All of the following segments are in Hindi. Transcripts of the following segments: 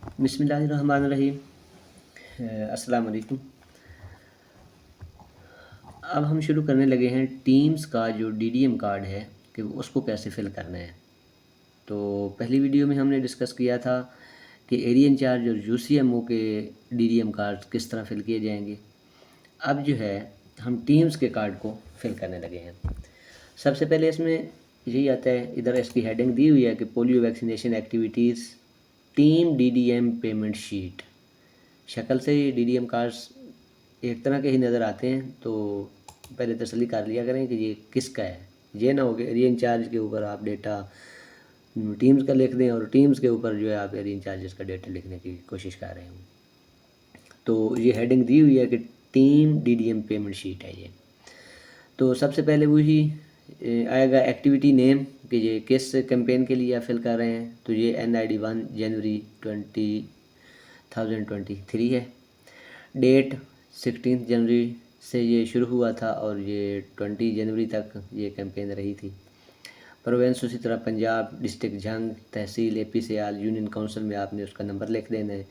बिस्मिल्लाहिर्रहमानिर्रहीम। अस्सलाम वालेकुम। अब हम शुरू करने लगे हैं टीम्स का जो डीडीएम कार्ड है कि उसको कैसे फ़िल करना है। तो पहली वीडियो में हमने डिस्कस किया था कि एरिया इंचार्ज और यूसीएमओ के डीडीएम कार्ड किस तरह फ़िल किए जाएंगे। अब जो है हम टीम्स के कार्ड को फ़िल करने लगे हैं। सबसे पहले इसमें यही आता है, इधर इसकी हेडिंग दी हुई है कि polio vaccination activities team DDM payment sheet. शक्ल से ही डीडीएम कार्ड्स एक तरह के ही नज़र आते हैं, तो पहले तसल्ली कर लिया करें कि ये किसका है। ये ना हो कि एरिया इंचार्ज के ऊपर आप डेटा टीम्स का लिख दें और टीम्स के ऊपर जो है आप एरिया इंचार्जेस का डेटा लिखने की कोशिश कर रहे हों। तो ये हेडिंग दी हुई है कि टीम डीडीएम पेमेंट शीट है ये। तो सबसे पहले वही आएगा एक्टिविटी नेम कि ये किस कैंपेन के लिए आप फिल कर रहे हैं। तो ये NID 1 जनवरी 2023 है। डेट 16 जनवरी से ये शुरू हुआ था और ये 20 जनवरी तक ये कैंपेन रही थी। प्रोवेंस उसी तरह पंजाब, डिस्ट्रिक्ट झंग, तहसील APCL, यूनियन काउंसिल में आपने उसका नंबर लिख देना है।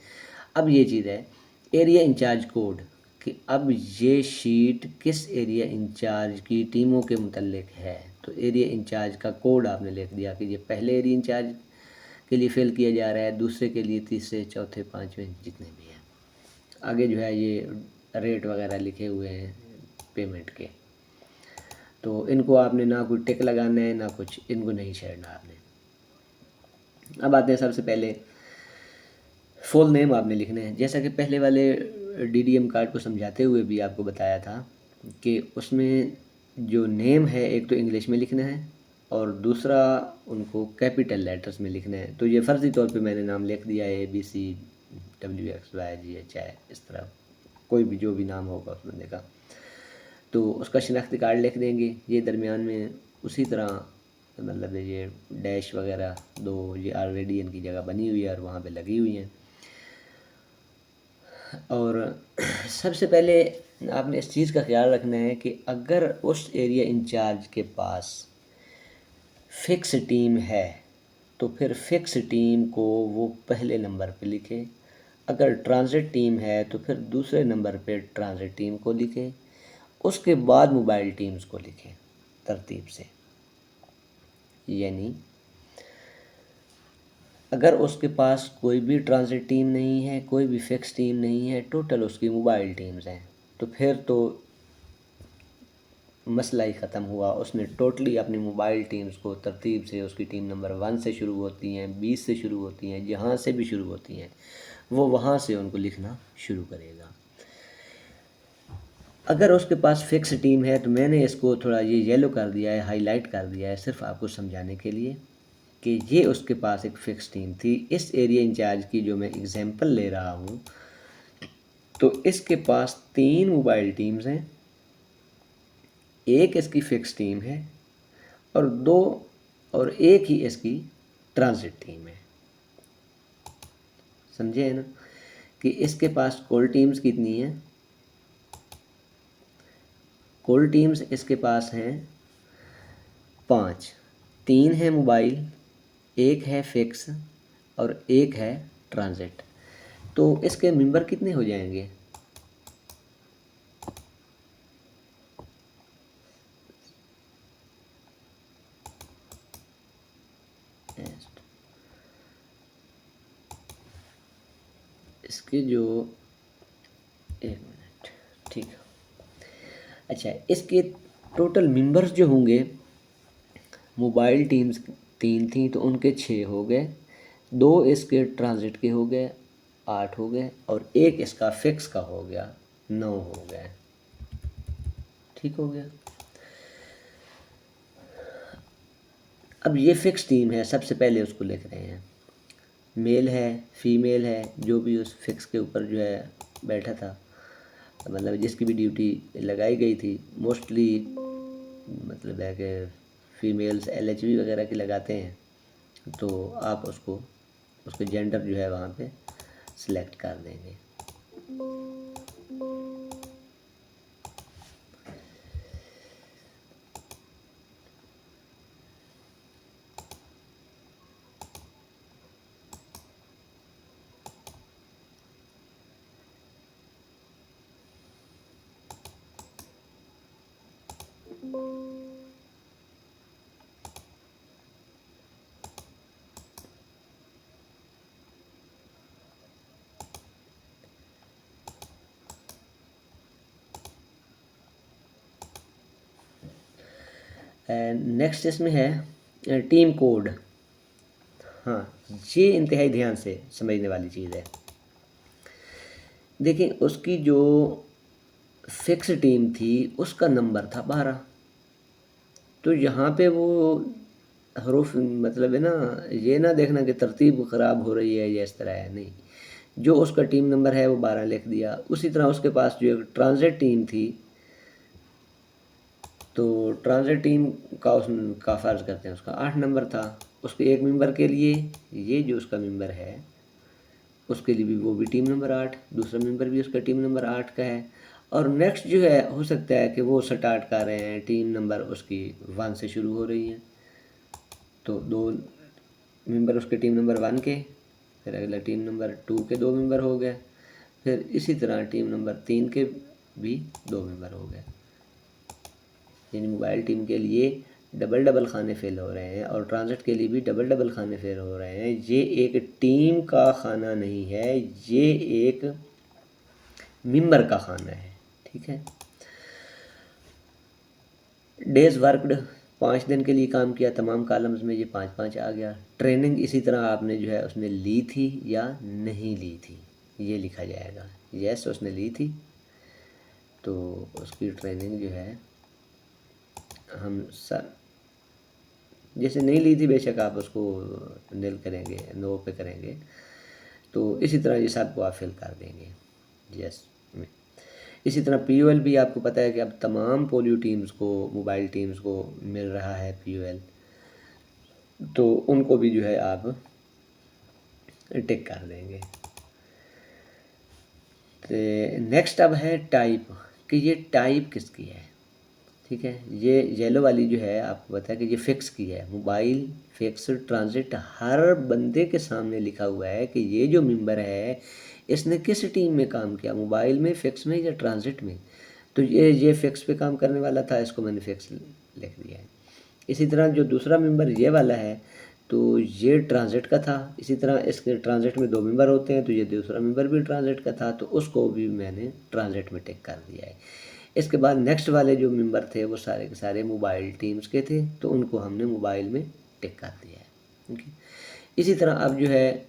अब ये चीज़ है एरिया इंचार्ज कोड कि अब ये शीट किस एरिया इंचार्ज की टीमों के मुतल्लिक है। तो एरिया इंचार्ज का कोड आपने लिख दिया कि ये पहले एरिया इंचार्ज के लिए फिल किया जा रहा है, दूसरे के लिए, तीसरे, चौथे, पाँचवें जितने भी हैं। आगे जो है ये रेट वगैरह लिखे हुए हैं पेमेंट के। तो इनको आपने ना कोई टिक लगाना है ना कुछ, इनको नहीं छेड़ना आपने। अब आते हैं सबसे पहले फुल नेम आपने लिखना है। जैसा कि पहले वाले डीडीएम कार्ड को समझाते हुए भी आपको बताया था कि उसमें जो नेम है एक तो इंग्लिश में लिखना है और दूसरा उनको कैपिटल लेटर्स में लिखना है। तो ये फ़र्ज़ी तौर पे मैंने नाम लिख दिया है ABCWXYGHI, इस तरह कोई भी जो भी नाम होगा उस बंदे का। तो उसका शनाख्ती कार्ड लिख देंगे। ये दरमियान में उसी तरह मतलब ये डैश वगैरह दो ये ऑलरेडी इनकी जगह बनी हुई है और वहाँ पे लगी हुई हैं। और सबसे पहले आपने इस चीज़ का ख्याल रखना है कि अगर उस एरिया इंचार्ज के पास फ़िक्स टीम है तो फिर फ़िक्स टीम को वो पहले नंबर पे लिखे। अगर ट्रांजिट टीम है तो फिर दूसरे नंबर पे ट्रांजिट टीम को लिखे, उसके बाद मोबाइल टीम्स को लिखें तरतीब से। यानी अगर उसके पास कोई भी ट्रांजिट टीम नहीं है, कोई भी फ़िक्स टीम नहीं है, टोटल उसकी मोबाइल टीम्स हैं, तो फिर तो मसला ही ख़त्म हुआ। उसने टोटली अपनी मोबाइल टीम्स को तरतीब से, उसकी टीम नंबर 1 से शुरू होती हैं, 20 से शुरू होती हैं, जहाँ से भी शुरू होती हैं वो वहाँ से उनको लिखना शुरू करेगा। अगर उसके पास फ़िक्स टीम है तो मैंने इसको थोड़ा ये येलो कर दिया है, हाईलाइट कर दिया है सिर्फ आपको समझाने के लिए कि ये उसके पास एक फ़िक्स टीम थी। इस एरिया इंचार्ज की जो मैं एग्ज़ाम्पल ले रहा हूँ तो इसके पास 3 मोबाइल टीम्स हैं, एक इसकी फ़िक्स टीम है और 2 और एक ही इसकी ट्रांजिट टीम है। समझे है ना कि इसके पास कुल टीम्स कितनी हैं। कुल टीम्स इसके पास हैं 5। 3 है मोबाइल, एक है फिक्स और एक है ट्रांजिट। तो इसके मेंबर कितने हो जाएंगे। इसके जो एक मिनट, ठीक है। अच्छा, इसके टोटल मेंबर्स जो होंगे, मोबाइल टीम्स 3 थी तो उनके 6 हो गए, 2 इसके ट्रांजिट के हो गए 8 हो गए और एक इसका फिक्स का हो गया 9 हो गए। ठीक हो गया। अब ये फिक्स टीम है, सबसे पहले उसको लिख रहे हैं। मेल है, फीमेल है, जो भी उस फिक्स के ऊपर जो है बैठा था, मतलब जिसकी भी ड्यूटी लगाई गई थी। मोस्टली मतलब है कि फ़ीमेल्स LHV वगैरह की लगाते हैं, तो आप उसको उसके जेंडर जो है वहाँ पे सिलेक्ट कर देंगे। नेक्स्ट इसमें है टीम कोड। हाँ, ये इंतहाई ध्यान से समझने वाली चीज़ है। देखिए, उसकी जो फिक्स टीम थी उसका नंबर था 12। तो यहाँ पे वो हरूफ मतलब है ना, ये ना देखना कि तरतीब ख़राब हो रही है या इस तरह है, नहीं। जो उसका टीम नंबर है वो 12 लिख दिया। उसी तरह उसके पास जो एक ट्रांजिट टीम थी, तो ट्रांजिट टीम का उसका फ़र्ज़ करते हैं उसका 8 नंबर था। उसके एक मेंबर के लिए, ये जो उसका मेंबर है उसके लिए भी वो भी टीम नंबर 8, दूसरा मेंबर भी उसका टीम नंबर 8 का है। और नेक्स्ट जो है हो सकता है कि वो स्टार्ट कर रहे हैं टीम नंबर उसकी 1 से शुरू हो रही है, तो 2 मेंबर उसके टीम नंबर 1 के, फिर अगला टीम नंबर 2 के 2 मेंबर हो गए, फिर इसी तरह टीम नंबर 3 के भी 2 मेंबर हो गए। यानी मोबाइल टीम के लिए डबल डबल खाने फेल हो रहे हैं और ट्रांजिट के लिए भी डबल डबल खाने फेल हो रहे हैं। ये एक टीम का खाना नहीं है, ये एक मेंबर का खाना है। ठीक है। डेज वर्कड, 5 दिन के लिए काम किया, तमाम कॉलम्स में ये 5-5 आ गया। ट्रेनिंग इसी तरह आपने जो है उसने ली थी या नहीं ली थी, ये लिखा जाएगा। यस, उसने ली थी, तो उसकी ट्रेनिंग जो है हम सर, जैसे नहीं ली थी बेशक आप उसको नील करेंगे, नो पे करेंगे, तो इसी तरह ये सब को आप फिल कर देंगे यस में। इसी तरह पीयूएल भी आपको पता है कि अब तमाम पोलियो टीम्स को, मोबाइल टीम्स को मिल रहा है पीयूएल, तो उनको भी जो है आप टिक कर देंगे। तो नेक्स्ट अब है टाइप, कि ये टाइप किसकी है। ठीक है, ये येलो वाली जो है आपको पता है कि ये फिक्स की है, मोबाइल फिक्स ट्रांजिट, हर बंदे के सामने लिखा हुआ है कि ये जो मेंबर है इसने किस टीम में काम किया, मोबाइल में, फिक्स में या ट्रांजिट में। तो ये फिक्स पे काम करने वाला था, इसको मैंने फिक्स लिख दिया है। इसी तरह जो दूसरा मेंबर ये वाला है, तो ये ट्रांजिट का था। इसी तरह इसके ट्रांजिट में 2 मेंबर होते हैं, तो ये दूसरा मेंबर भी ट्रांजिट का था, तो उसको भी मैंने ट्रांजिट में टिक कर दिया है। इसके बाद नेक्स्ट वाले जो मेंबर थे वो सारे के सारे मोबाइल टीम्स के थे, तो उनको हमने मोबाइल में टिक कर दिया है। ओके। इसी तरह अब जो है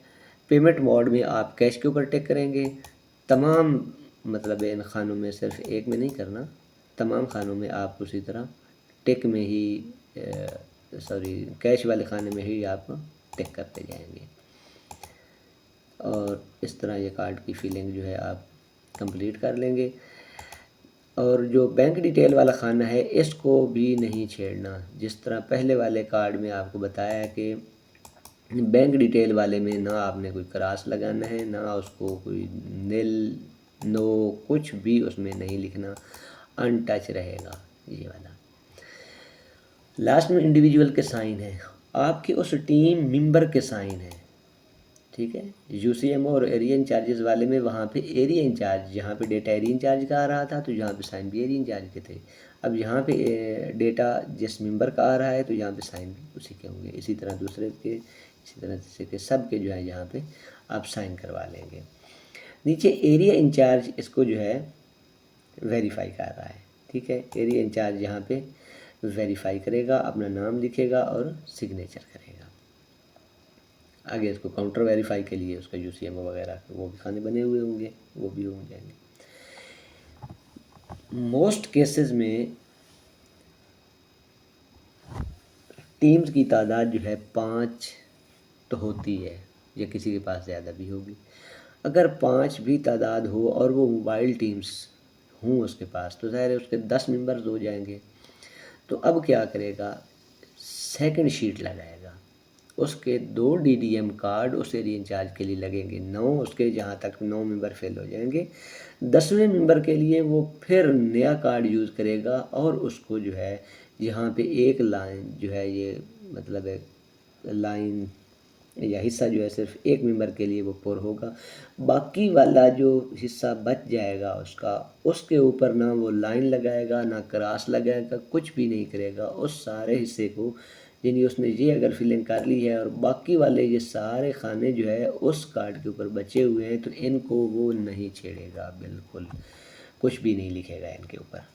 पेमेंट मोड में आप कैश के ऊपर टिक करेंगे। तमाम मतलब इन खानों में, सिर्फ एक में नहीं करना, तमाम खानों में आप उसी तरह टिक में ही सॉरी कैश वाले खाने में ही आप टिक करते जाएंगे। और इस तरह ये कार्ड की फिलिंग जो है आप कंप्लीट कर लेंगे। और जो बैंक डिटेल वाला खाना है इसको भी नहीं छेड़ना। जिस तरह पहले वाले कार्ड में आपको बताया कि बैंक डिटेल वाले में ना आपने कोई क्रॉस लगाना है, ना उसको कोई नील, नो, कुछ भी उसमें नहीं लिखना, अनटच रहेगा ये वाला। लास्ट में इंडिविजुअल के साइन है, आपके उस टीम मेंबर के साइन है। ठीक है, यूसीएमओ और एरिया इंचार्जेस वाले में वहाँ पे एरिया इंचार्ज, जहाँ पे डेटा एरिया इंचार्ज का आ रहा था तो यहाँ पे साइन भी एरिया इंचार्ज के थे। अब यहाँ पे डेटा जिस मेंबर का आ रहा है तो यहाँ पे साइन भी उसी के होंगे। इसी तरह दूसरे के, इसी तरह से के सब के जो है यहाँ पे आप साइन करवा लेंगे। नीचे एरिया इंचार्ज इसको जो है वेरीफाई कर रहा है। ठीक है, एरिया इंचार्ज यहाँ पे वेरीफाई करेगा, अपना नाम लिखेगा और सिग्नेचर करेगा। आगे इसको काउंटर वेरीफाई के लिए उसका यूसीएमओ वगैरह वो भी खाने बने हुए होंगे, वो भी हो जाएंगे। मोस्ट केसेस में टीम्स की तादाद जो है 5 तो होती है, या किसी के पास ज़्यादा भी होगी। अगर 5 भी तादाद हो और वो मोबाइल टीम्स हों उसके पास, तो ज़ाहिर है उसके 10 मेंबर्स हो जाएंगे। तो अब क्या करेगा, सेकंड शीट लगाएगा, उसके 2 डीडीएम कार्ड उस एरिया इंचार्ज के लिए लगेंगे, 9 उसके, जहाँ तक 9 मेंबर फेल हो जाएंगे। 10वें मेंबर के लिए वो फिर नया कार्ड यूज़ करेगा और उसको जो है यहाँ पे एक लाइन जो है, ये मतलब एक लाइन या हिस्सा जो है सिर्फ एक मेंबर के लिए वो पुर होगा। बाकी वाला जो हिस्सा बच जाएगा उसका, उसके ऊपर ना वो लाइन लगाएगा, ना क्रॉस लगाएगा, कुछ भी नहीं करेगा। उस सारे हिस्से को, यानी उसने ये अगर फिलिंग कर ली है और बाकी वाले ये सारे खाने जो है उस कार्ड के ऊपर बचे हुए हैं, तो इनको वो नहीं छेड़ेगा, बिल्कुल कुछ भी नहीं लिखेगा इनके ऊपर।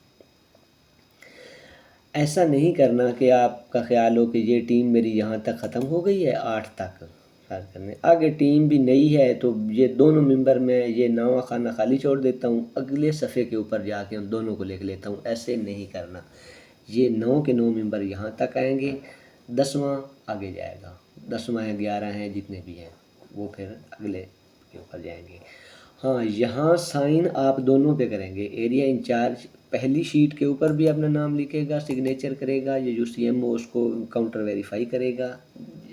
ऐसा नहीं करना कि आपका ख्याल हो कि ये टीम मेरी यहाँ तक ख़त्म हो गई है, 8 तक स्टार्ट करने, आगे टीम भी नई है तो ये दोनों मेंबर में ये 9वां खाना खाली छोड़ देता हूँ, अगले सफ़े के ऊपर जाके उन दोनों को लिख लेता हूँ। ऐसे नहीं करना। ये 9 के 9 मेंबर यहाँ तक आएंगे, 10वां आगे जाएगा, 10वां या 11 हैं जितने भी हैं वो फिर अगले के ऊपर जाएंगे। हाँ, यहाँ साइन आप दोनों पे करेंगे। एरिया इंचार्ज पहली शीट के ऊपर भी अपना नाम लिखेगा, सिग्नेचर करेगा, ये जो CM हो उसको काउंटर वेरीफाई करेगा,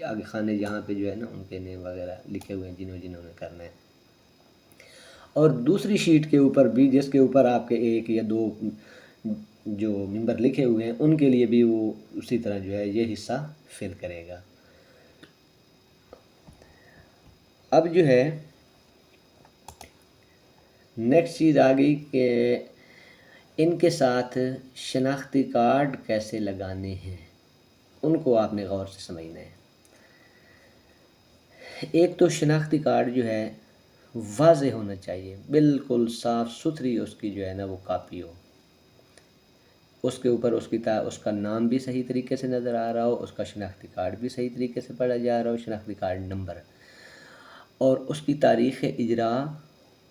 आगे खाने जहाँ पे जो है ना उनके नेम वगैरह लिखे हुए हैं जिन्होंने करना है। और दूसरी शीट के ऊपर भी जिसके ऊपर आपके 1 या 2 जो मेंबर लिखे हुए हैं उनके लिए भी वो उसी तरह जो है ये हिस्सा फिल करेगा। अब जो है नेक्स्ट चीज़ आ गई कि इनके साथ शनाख्ती कार्ड कैसे लगाने हैं, उनको आपने गौर से समझना है। एक तो शनाख्ती कार्ड जो है वाज़े होना चाहिए, बिल्कुल साफ़ सुथरी उसकी जो है ना वो कापी हो, उसके ऊपर उसका नाम भी सही तरीके से नज़र आ रहा हो, उसका शनाख्ती कार्ड भी सही तरीके से पढ़ा जा रहा हो, शनाख्ती कार्ड नंबर और उसकी तारीख़ इजरा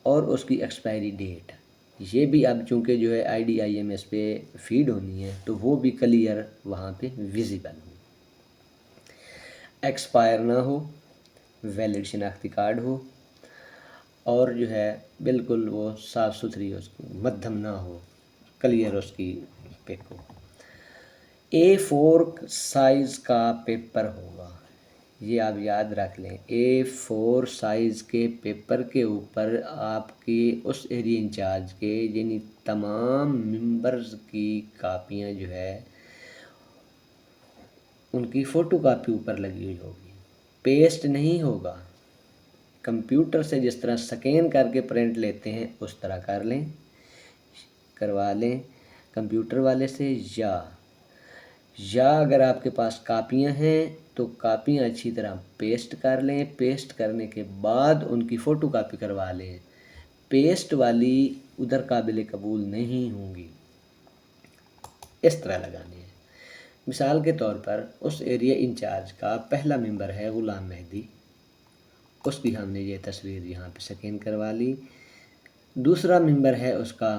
और उसकी एक्सपायरी डेट, ये भी अब चूँकि जो है IDIMS पे फीड होनी है तो वो भी क्लियर वहाँ पे विजिबल हो, एक्सपायर ना हो, वैलिड शनाख्ती कार्ड हो और जो है बिल्कुल वो साफ़ सुथरी उसकी मध्यम ना हो, क्लियर उसकी पिक हो। A4 साइज़ का पेपर होगा, ये आप याद रख लें। A4 साइज़ के पेपर के ऊपर आपके उस एरिया इंचार्ज के यानी तमाम मेंबर्स की कापियाँ जो है उनकी फ़ोटो कापी ऊपर लगी हुई होगी, पेस्ट नहीं होगा। कंप्यूटर से जिस तरह स्कैन करके प्रिंट लेते हैं उस तरह करवा लें कंप्यूटर वाले से, या अगर आपके पास कापियां हैं तो कापियां अच्छी तरह पेस्ट कर लें, पेस्ट करने के बाद उनकी फ़ोटो कापी करवा लें। पेस्ट वाली उधर काबिल कबूल नहीं होंगी, इस तरह लगानी है। मिसाल के तौर पर उस एरिया इंचार्ज का पहला मेंबर है ग़ुलाम मेहदी, उसकी हमने ये तस्वीर यहाँ पे स्कैन करवा ली। दूसरा मेंबर है उसका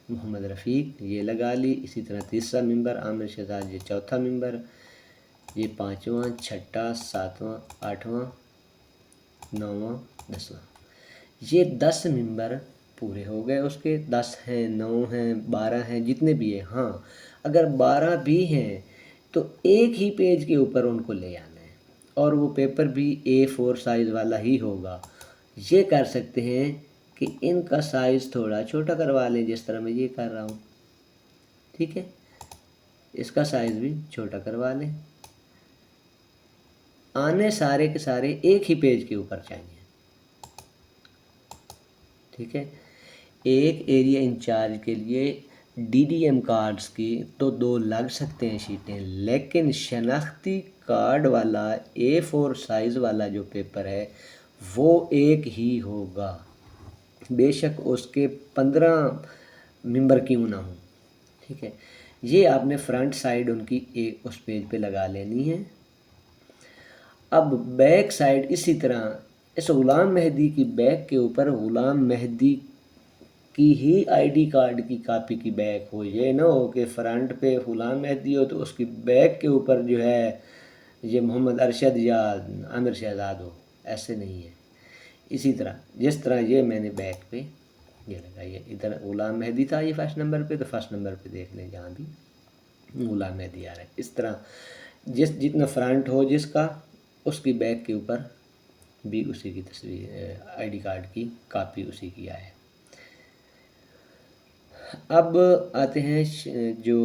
मोहम्मद रफ़ीक, ये लगा ली। इसी तरह तीसरा मेंबर आमिर शहजाद, ये चौथा मेंबर, ये 5वां, 6वां, 7वां, 8वां, 9वां, 10वां, ये 10 मेंबर पूरे हो गए उसके। 10 हैं, 9 हैं, 12 हैं, जितने भी हैं। हाँ, अगर 12 भी हैं तो एक ही पेज के ऊपर उनको ले आना है और वो पेपर भी A4 साइज़ वाला ही होगा। ये कर सकते हैं कि इनका साइज़ थोड़ा छोटा करवा लें, जिस तरह मैं ये कर रहा हूँ, ठीक है, इसका साइज़ भी छोटा करवा लें। आने सारे के सारे एक ही पेज के ऊपर चाहिए, ठीक है। एक एरिया इंचार्ज के लिए DDM कार्ड्स की तो 2 लग सकते हैं शीटें, लेकिन शनाख्ती कार्ड वाला A4 साइज़ वाला जो पेपर है वो एक ही होगा, बेशक उसके 15 मेंबर क्यों ना हो, ठीक है। ये आपने फ्रंट साइड उनकी एक उस पेज पे लगा लेनी है। अब बैक साइड इसी तरह इस ग़ुलाम मेहदी की बैक के ऊपर ग़ुलाम मेहदी की ही ID कार्ड की कापी की बैक हो, ये ना हो कि फ्रंट पे ग़ुलाम मेहदी हो तो उसकी बैक के ऊपर जो है ये मोहम्मद अरशद या आमिर शहजाद हो, ऐसे नहीं है। इसी तरह जिस तरह ये मैंने बैक पे ये लगाई है, इधर ग़ुलाम मेहदी था ये फर्स्ट नंबर पे, तो फर्स्ट नंबर पे देख लें जहाँ भी ग़ुलाम मेहदी आ रहा है। इस तरह जितना फ्रंट हो जिसका उसकी बैक के ऊपर भी उसी की तस्वीर ID कार्ड की कापी उसी की आए। अब आते हैं जो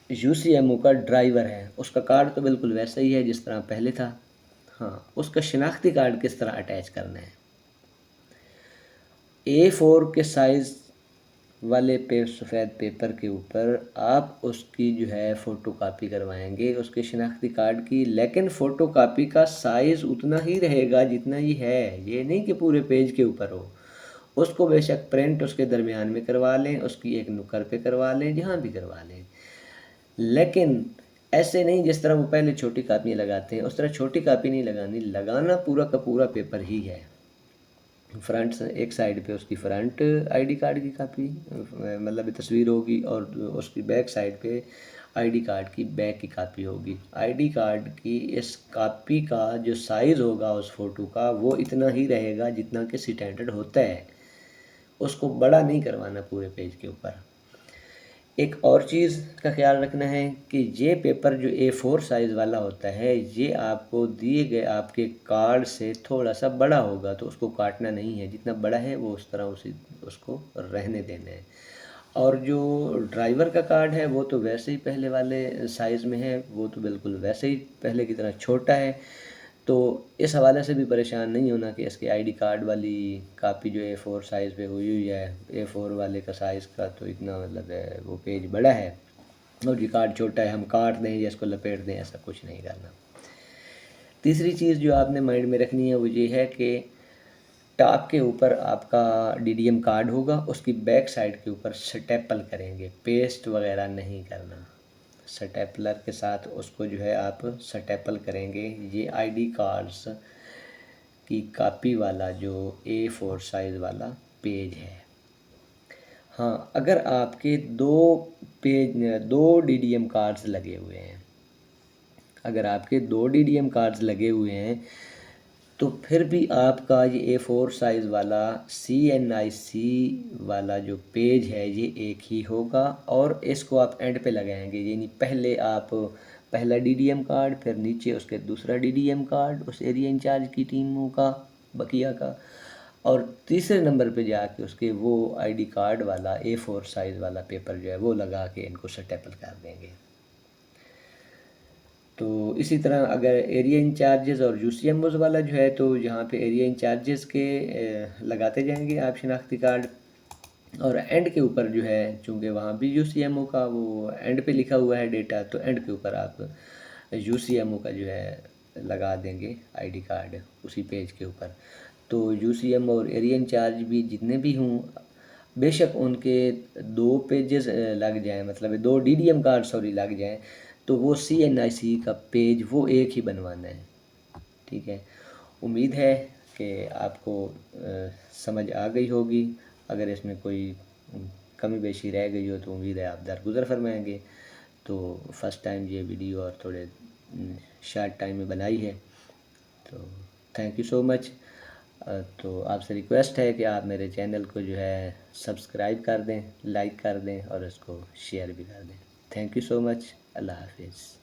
UCMO का ड्राइवर है, उसका कार्ड तो बिल्कुल वैसा ही है जिस तरह पहले था। हाँ, उसका शनाख्ती कार्ड किस तरह अटैच करना है। A4 के साइज़ वाले सफ़ेद पेपर के ऊपर आप उसकी जो है फ़ोटो कापी करवाएंगे उसके शनाख्ती कार्ड की, लेकिन फ़ोटो कापी का साइज़ उतना ही रहेगा जितना ही है, ये नहीं कि पूरे पेज के ऊपर हो। उसको बेशक प्रिंट उसके दरमियान में करवा लें, उसकी एक नुक्कड़ पे करवा लें, जहाँ भी करवा लें, लेकिन ऐसे नहीं जिस तरह वो पहले छोटी कापियाँ लगाते हैं उस तरह छोटी कापी नहीं लगानी। लगाना पूरा का पूरा पेपर ही है। फ्रंट एक साइड पे उसकी फ्रंट आईडी कार्ड की कापी मतलब तस्वीर होगी, और उसकी बैक साइड पे आईडी कार्ड की बैक की कापी होगी। आईडी कार्ड की इस कापी का जो साइज़ होगा उस फ़ोटो का वो इतना ही रहेगा जितना कि स्टैंडर्ड होता है, उसको बड़ा नहीं करवाना पूरे पेज के ऊपर। एक और चीज़ का ख्याल रखना है कि ये पेपर जो A4 साइज़ वाला होता है ये आपको दिए गए आपके कार्ड से थोड़ा सा बड़ा होगा, तो उसको काटना नहीं है, जितना बड़ा है वो उस तरह उसको रहने देना है। और जो ड्राइवर का कार्ड है वो तो वैसे ही पहले वाले साइज़ में है, वो तो बिल्कुल वैसे ही पहले की तरह छोटा है। तो इस हवाले से भी परेशान नहीं होना कि इसकी आईडी कार्ड वाली कापी जो A4 साइज़ पे हुई हुई है, A4 वाले का साइज़ का तो इतना मतलब है वो पेज बड़ा है और ये कार्ड छोटा है, हम काट दें या इसको लपेट दें, ऐसा कुछ नहीं करना। तीसरी चीज़ जो आपने माइंड में रखनी है वो ये है कि टॉप के ऊपर आपका DDM कार्ड होगा, उसकी बैक साइड के ऊपर स्टेपल करेंगे, पेस्ट वगैरह नहीं करना। स्टेपलर के साथ उसको जो है आप स्टेपल करेंगे। ये आईडी कार्ड्स की कापी वाला जो A4 साइज़ वाला पेज है। हाँ, अगर आपके दो DDM कार्ड्स लगे हुए हैं, अगर आपके 2 DDM कार्ड्स लगे हुए हैं तो फिर भी आपका ये A4 साइज़ वाला CNIC वाला जो पेज है ये एक ही होगा, और इसको आप एंड पे लगाएंगे, यानी पहले आप पहला DDM कार्ड, फिर नीचे उसके दूसरा DDM कार्ड उस एरिया इंचार्ज की टीमों का बकिया का, और तीसरे नंबर पे जाके उसके वो आईडी कार्ड वाला A4 साइज़ वाला पेपर जो है वो लगा के इनको स्टेपल कर देंगे। तो इसी तरह अगर एरिया इंचार्जेस और UCMOs वाला जो है तो यहाँ पे एरिया इंचार्जेस के लगाते जाएंगे आप शिनाख्ती कार्ड, और एंड के ऊपर जो है चूँकि वहाँ भी UCMO का वो एंड पे लिखा हुआ है डेटा, तो एंड के ऊपर आप UCMO का जो है लगा देंगे आईडी कार्ड उसी पेज के ऊपर। तो UCMO और एरिया इंचार्ज भी जितने भी हों बेशक उनके 2 पेजेस लग जाएँ, मतलब 2 DDM कार्ड सॉरी लग जाएँ, तो वो CNIC का पेज वो एक ही बनवाना है। ठीक है, उम्मीद है कि आपको समझ आ गई होगी। अगर इसमें कोई कमी बेशी रह गई हो तो उम्मीद है आप दरगुज़र फरमाएंगे। तो फर्स्ट टाइम ये वीडियो और थोड़े शॉर्ट टाइम में बनाई है, तो थैंक यू सो मच। तो आपसे रिक्वेस्ट है कि आप मेरे चैनल को जो है सब्सक्राइब कर दें, लाइक कर दें और इसको शेयर भी कर दें। Thank you so much. अल्लाह हाफिज़।